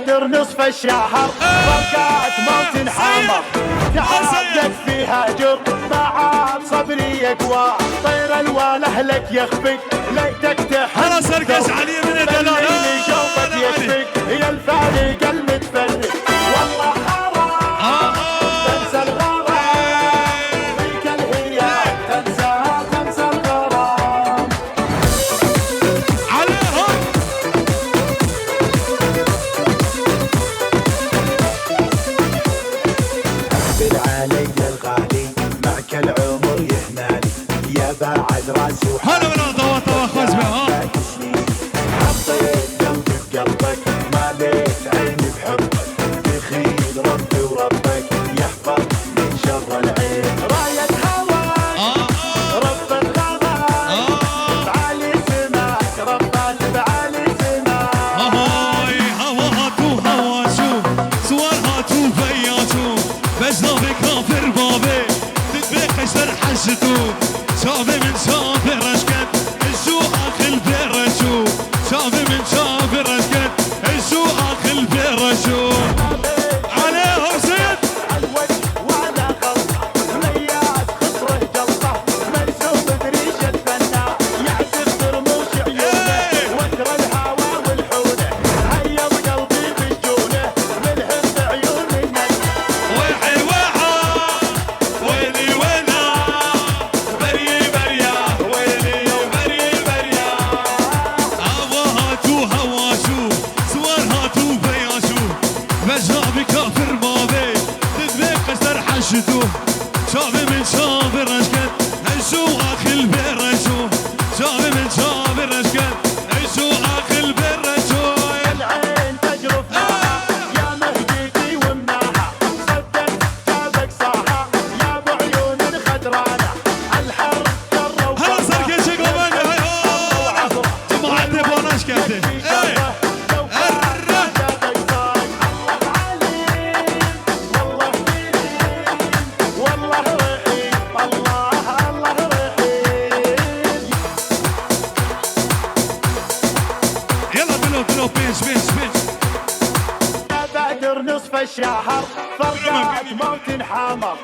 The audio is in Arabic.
بدر نصف الشهر فرقات موت حمر تعبدت فيها جر بعد صبري يقوى طير الوال اهلك يخفق ليتك تحب خلاص اركز علي من الدلال اللي شوفك يشفق يا الفارق المتفرق والله حرام تنسى الغرام فيك الهيام تنسى الغرام عليهم بالعلي الغالي معك العمر يهنالي يا بعد راسي هلا من طوا خزبه ها حطيت قلبي بقلبك ماليت عيني بحبك بخيل ربي وربك يحفظ من شر العين راية هواك رب الغضب بعلي سماك ربات بعلي سماك هاي هواتو هواشو صورهاتو فياتو بجنابي كافر بابي تتبقى اشتر حشتو شافي من شافي رشكت الشو اخل برشو شافي من شافي رشكت الشو اخل برشو عليهم زيد الوجه وعلى خلطه مياس خطره جلطه مرسوم بريشه فنان يعزف برموش عيونه وتر الهوى والحونه هيض قلبي بجونه ملهم بعيون النجم ويحي ويحا ويلي وينا بري بريا ويلي بري بريا هواتو هواشو صورهاتو فياشو مجابي كافر بابي تدبيق اشتر حشتو شافي من شافي رشكت هشو اخل برشو شافي من شافي رشكت هشو اخل برشو العين تجرفها يا مهديتي ومناها صدق جابك صاحة يا ابو عيون خضرانة الحر جروا هلا صار كل شيء قبل جماعة تبوناش كاتي يلا بلو بيش بدر نصف الشهر فرقات موت حمر